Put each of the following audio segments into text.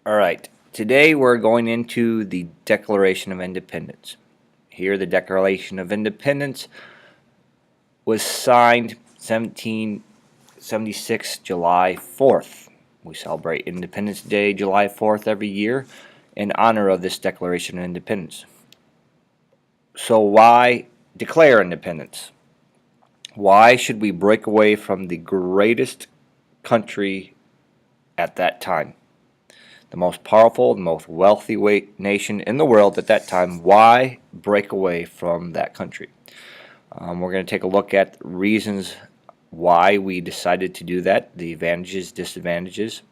All right, today we're going into the Declaration of Independence. Here, the Declaration of Independence was signed 1776, July 4th. We celebrate Independence Day, July 4th, every year in honor of this Declaration of Independence. So, why declare independence? Why should we break away from the greatest country at that time? The most powerful, the most wealthy nation in the world at that time. Why break away from that country? We're going to take a look at reasons why we decided to do that, the advantages, disadvantages.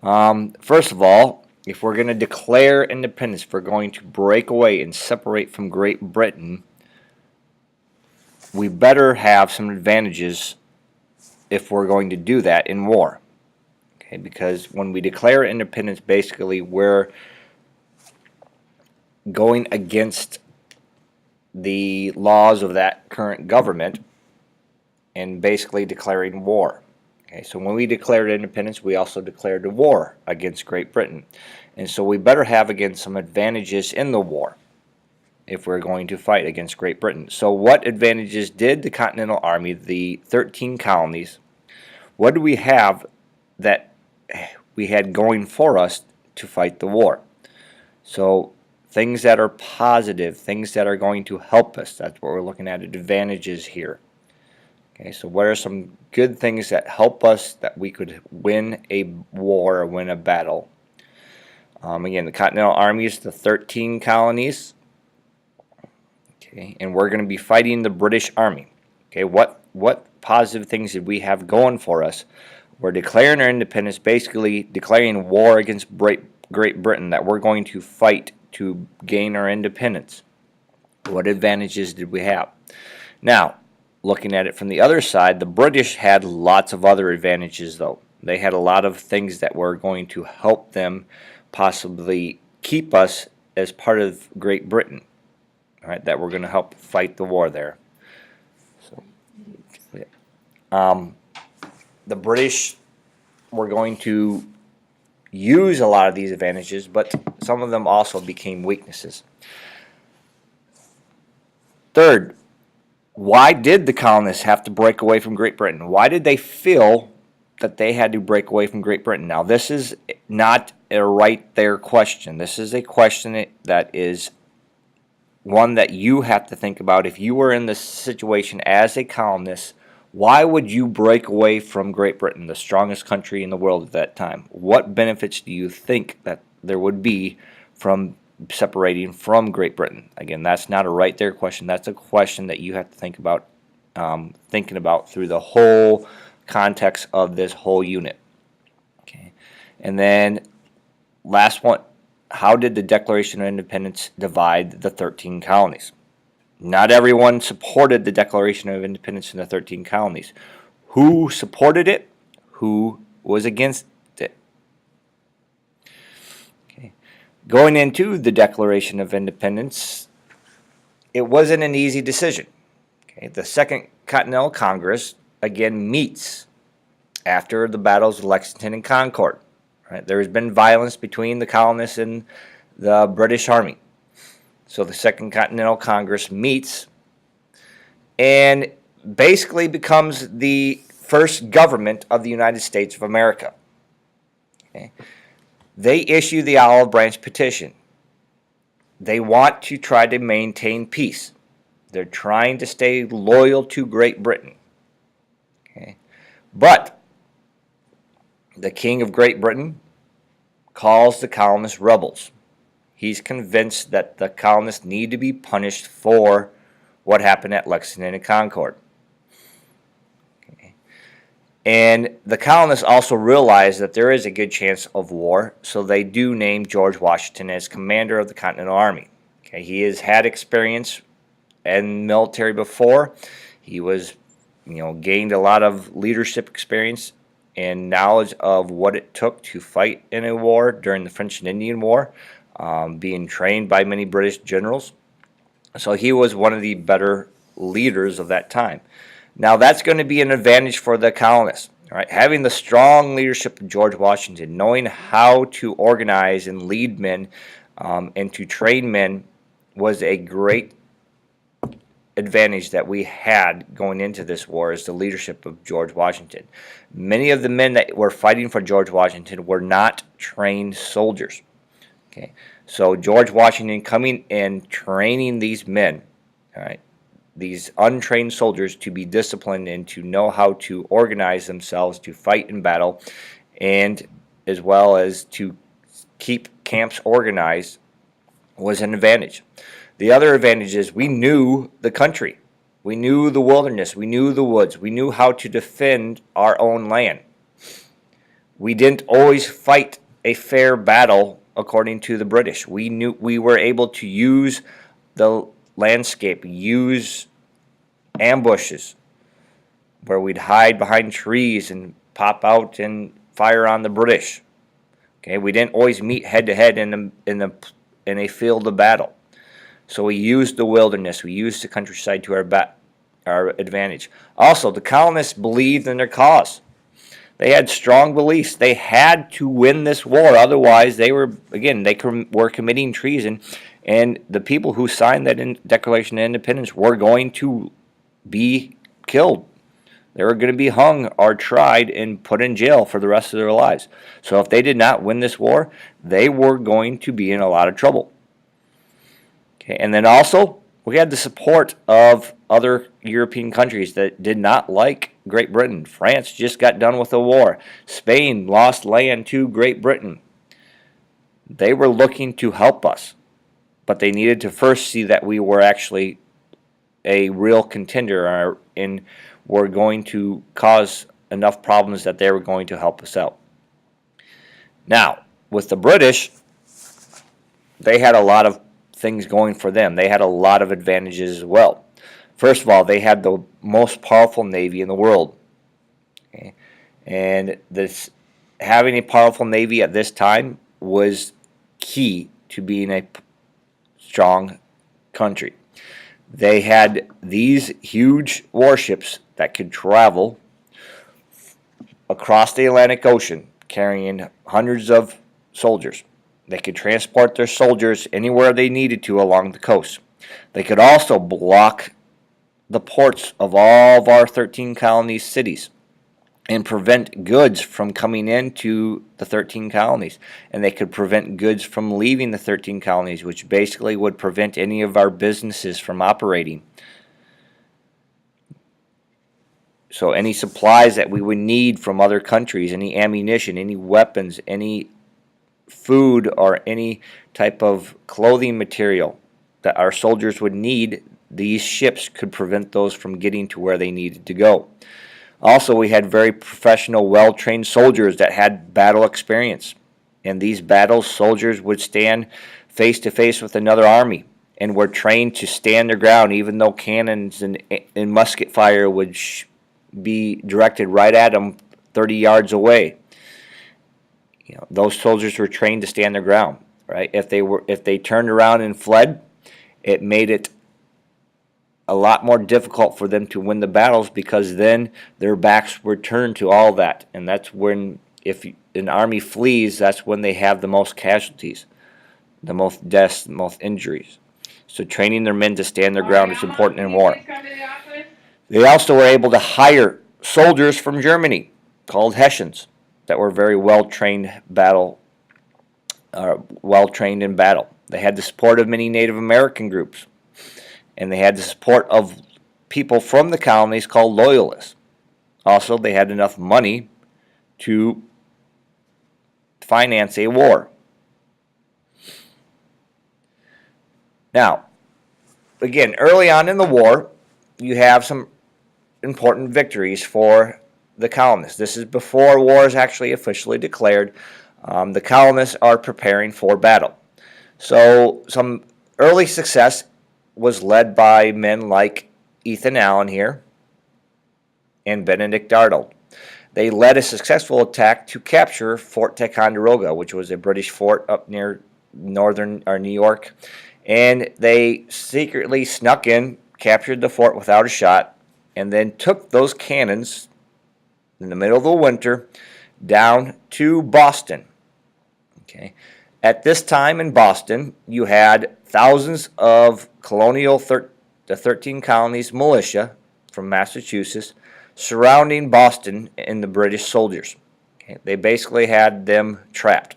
First of all, if we're going to declare independence, if we're going to break away and separate from Great Britain, we better have some advantages if we're going to do that in war. Okay, because when we declare independence, basically we're going against the laws of that current government and basically declaring war. Okay, so when we declared independence, we also declared a war against Great Britain. And so we better have, again, some advantages in the war if we're going to fight against Great Britain. So what advantages did the Continental Army, the 13 colonies, what do we have that we had going for us to fight the war? So things that are positive, things that are going to help us, that's what we're looking at, advantages here. Okay, so what are some good things that help us that we could win a war or win a battle? Again, the Continental Army is the 13 colonies. Okay, and we're going to be fighting the British Army. Okay, what positive things did we have going for us? We're declaring our independence, basically declaring war against Great Britain, that we're going to fight to gain our independence. What advantages did we have? Now, looking at it from the other side, the British had lots of other advantages, though. They had a lot of things that were going to help them possibly keep us as part of Great Britain, all right, that were going to help fight the war there. So, the British were going to use a lot of these advantages, but some of them also became weaknesses. Third, why did the colonists have to break away from Great Britain? Why did they feel that they had to break away from Great Britain? Now, this is not a right there question. This is a question that is one that you have to think about. If you were in this situation as a colonist, why would you break away from Great Britain, the strongest country in the world at that time? What benefits do you think that there would be from separating from Great Britain? Again, that's not a right there question. That's a question that you have to think about, thinking about through the whole context of this whole unit. Okay, and then last one, how did the Declaration of Independence divide the 13 colonies? Not everyone supported the Declaration of Independence in the 13 colonies. Who supported it? Who was against it? Okay. Going into the Declaration of Independence, it wasn't an easy decision. Okay. The Second Continental Congress, again, meets after the battles of Lexington and Concord. Right? There has been violence between the colonists and the British Army. So the Second Continental Congress meets and basically becomes the first government of the United States of America. Okay. They issue the Olive Branch Petition. They want to try to maintain peace. They're trying to stay loyal to Great Britain. Okay. But the King of Great Britain calls the colonists rebels. He's convinced that the colonists need to be punished for what happened at Lexington and Concord. Okay. And the colonists also realize that there is a good chance of war, so they do name George Washington as commander of the Continental Army. Okay. He has had experience in military before. He was, gained a lot of leadership experience and knowledge of what it took to fight in a war during the French and Indian War. Being trained by many British generals. So he was one of the better leaders of that time. Now that's going to be an advantage for the colonists. All right, having the strong leadership of George Washington, knowing how to organize and lead men and to train men was a great advantage that we had going into this war is the leadership of George Washington. Many of the men that were fighting for George Washington were not trained soldiers. Okay, so George Washington coming and training these men, all right, these untrained soldiers to be disciplined and to know how to organize themselves to fight in battle, and as well as to keep camps organized, was an advantage. The other advantage is we knew the country. We knew the wilderness. We knew the woods. We knew how to defend our own land. We didn't always fight a fair battle according to the British. We were able to use the landscape, use ambushes where we'd hide behind trees and pop out and fire on the British. Okay, we didn't always meet head to head in a field of battle. So we used the wilderness, we used the countryside to our advantage. Also, the colonists believed in their cause. They had strong beliefs. They had to win this war, otherwise they were committing treason, and the people who signed that Declaration of Independence were going to be killed. They were going to be hung or tried and put in jail for the rest of their lives. So if they did not win this war, they were going to be in a lot of trouble. Okay, and then also, we had the support of other European countries that did not like Great Britain. France just got done with a war. Spain lost land to Great Britain. They were looking to help us, but they needed to first see that we were actually a real contender and were going to cause enough problems that they were going to help us out. Now, with the British, they had a lot of things going for them. They had a lot of advantages as well. First of all, they had the most powerful navy in the world. Okay? And having a powerful navy at this time was key to being a strong country. They had these huge warships that could travel across the Atlantic Ocean carrying hundreds of soldiers. They could transport their soldiers anywhere they needed to along the coast. They could also block the ports of all of our 13 colony cities and prevent goods from coming into the 13 colonies. And they could prevent goods from leaving the 13 colonies, which basically would prevent any of our businesses from operating. So any supplies that we would need from other countries, any ammunition, any weapons, any food, or any type of clothing material that our soldiers would need, these ships could prevent those from getting to where they needed to go. Also, we had very professional, well-trained soldiers that had battle experience. In these battles, soldiers would stand face to face with another army and were trained to stand their ground even though cannons and musket fire would be directed right at them 30 yards away. Those soldiers were trained to stand their ground, right? If they turned around and fled, it made it a lot more difficult for them to win the battles, because then their backs were turned to all that. And that's when, if an army flees, that's when they have the most casualties, the most deaths, the most injuries. So training their men to stand their ground is important in war. They also were able to hire soldiers from Germany called Hessians that were very well trained in battle. They had the support of many Native American groups, and they had the support of people from the colonies called loyalists. Also, they had enough money to finance a war. Now, again, early on in the war, you have some important victories for the colonists. This is before war is actually officially declared. The colonists are preparing for battle. So some early success was led by men like Ethan Allen here and Benedict Arnold. They led a successful attack to capture Fort Ticonderoga, which was a British fort up near northern New York. And they secretly snuck in, captured the fort without a shot, and then took those cannons in the middle of the winter down to Boston. Okay. At this time in Boston, you had thousands of the 13 colonies militia from Massachusetts surrounding Boston and the British soldiers. Okay. They basically had them trapped.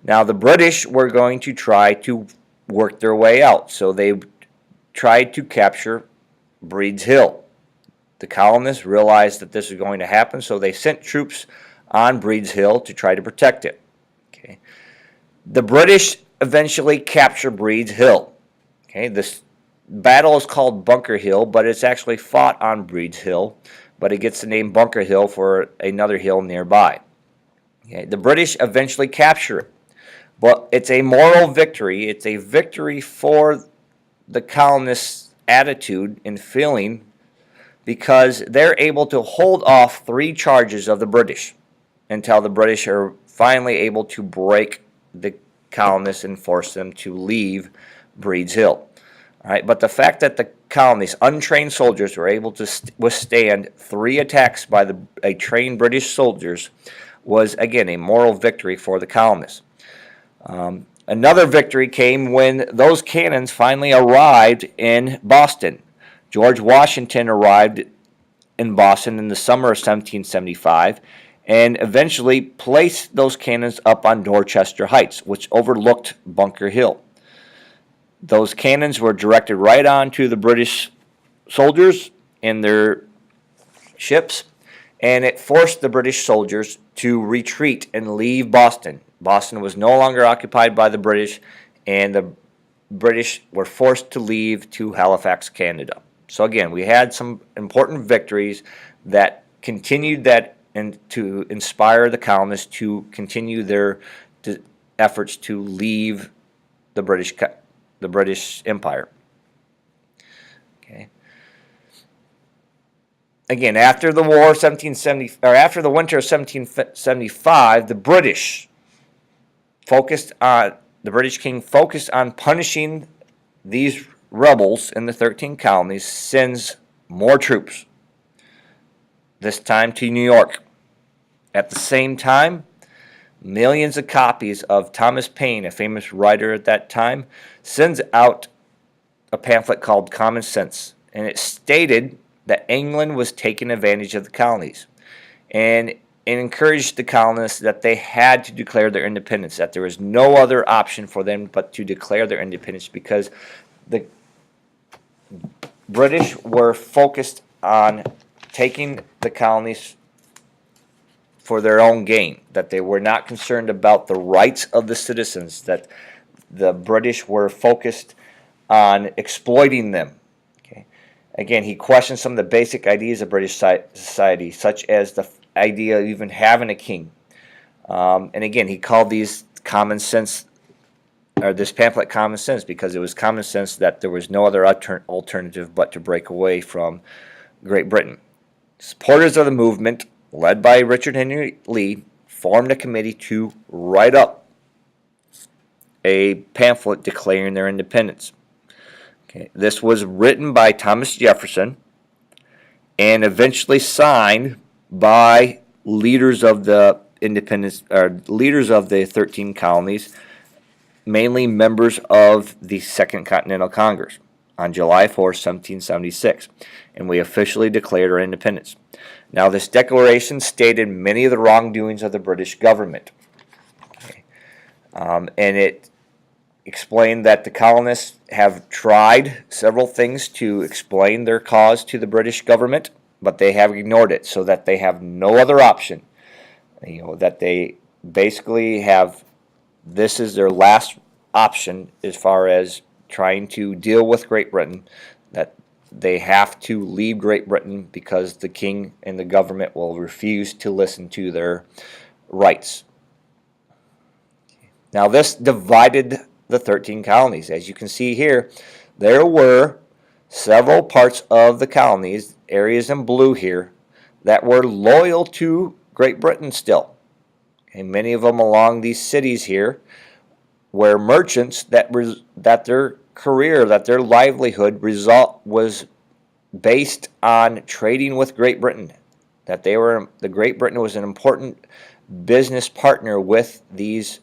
Now, the British were going to try to work their way out, so they tried to capture Breed's Hill. The colonists realized that this was going to happen, so they sent troops on Breed's Hill to try to protect it. Okay. The British eventually capture Breed's Hill. Okay. This battle is called Bunker Hill, but it's actually fought on Breed's Hill, but it gets the name Bunker Hill for another hill nearby. Okay. The British eventually capture it. But it's a moral victory. It's a victory for the colonists' attitude and feeling because they're able to hold off 3 charges of the British until the British are finally able to break the colonists and force them to leave Breed's Hill. All right, but the fact that the colonists, untrained soldiers, were able to withstand 3 attacks by a trained British soldiers was, again, a moral victory for the colonists. Another victory came when those cannons finally arrived in Boston. George Washington arrived in Boston in the summer of 1775 and eventually placed those cannons up on Dorchester Heights, which overlooked Bunker Hill. Those cannons were directed right onto the British soldiers in their ships, and it forced the British soldiers to retreat and leave Boston. Boston was no longer occupied by the British, and the British were forced to leave to Halifax, Canada. So again, we had some important victories that continued that and to inspire the colonists to continue their efforts to leave the British Empire. Okay. Again, after the war, after the winter of 1775, the British king focused on punishing these rebels in the 13 colonies, sends more troops, this time to New York. At the same time, millions of copies of Thomas Paine, a famous writer at that time, sends out a pamphlet called Common Sense, and it stated that England was taking advantage of the colonies, and it encouraged the colonists that they had to declare their independence, that there was no other option for them but to declare their independence because the British were focused on taking the colonies for their own gain, that they were not concerned about the rights of the citizens, that the British were focused on exploiting them. Okay. Again, he questioned some of the basic ideas of British society, such as the idea of even having a king. And again, he called these common sense, or this pamphlet Common Sense, because it was common sense that there was no other alternative but to break away from Great Britain. Supporters of the movement, led by Richard Henry Lee, formed a committee to write up a pamphlet declaring their independence. Okay. This was written by Thomas Jefferson and eventually signed by leaders of the independence, or leaders of the 13 colonies, mainly members of the Second Continental Congress, on July 4, 1776, and we officially declared our independence. Now, this declaration stated many of the wrongdoings of the British government, okay. And it explained that the colonists have tried several things to explain their cause to the British government, but they have ignored it, so that they have no other option. That they basically have, this is their last option as far as trying to deal with Great Britain, that they have to leave Great Britain because the king and the government will refuse to listen to their rights. Now, this divided the 13 colonies. As you can see here, there were several parts of the colonies, areas in blue here, that were loyal to Great Britain still. And many of them along these cities here were merchants that their career, that their livelihood was based on trading with Great Britain. that the Great Britain was an important business partner with these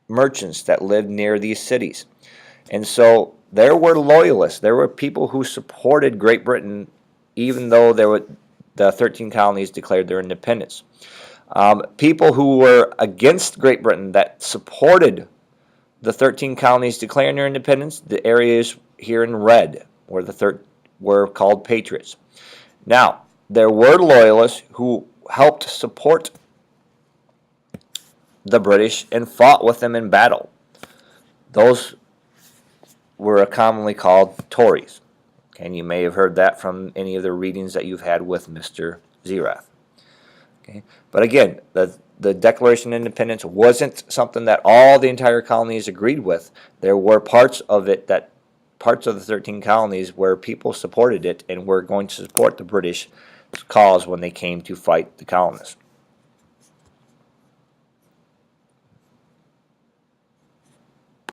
merchants that lived near these cities. And so there were loyalists. There were people who supported Great Britain even though the 13 colonies declared their independence. People who were against Great Britain that supported the 13 colonies declaring their independence, the areas here in red were called patriots. Now, there were loyalists who helped support the British and fought with them in battle. Those were commonly called Tories. Okay, and you may have heard that from any of the readings that you've had with Mr. Zerath. Okay, but again, the Declaration of Independence wasn't something that all the entire colonies agreed with. There were parts of it parts of the 13 colonies where people supported it and were going to support the British cause when they came to fight the colonists.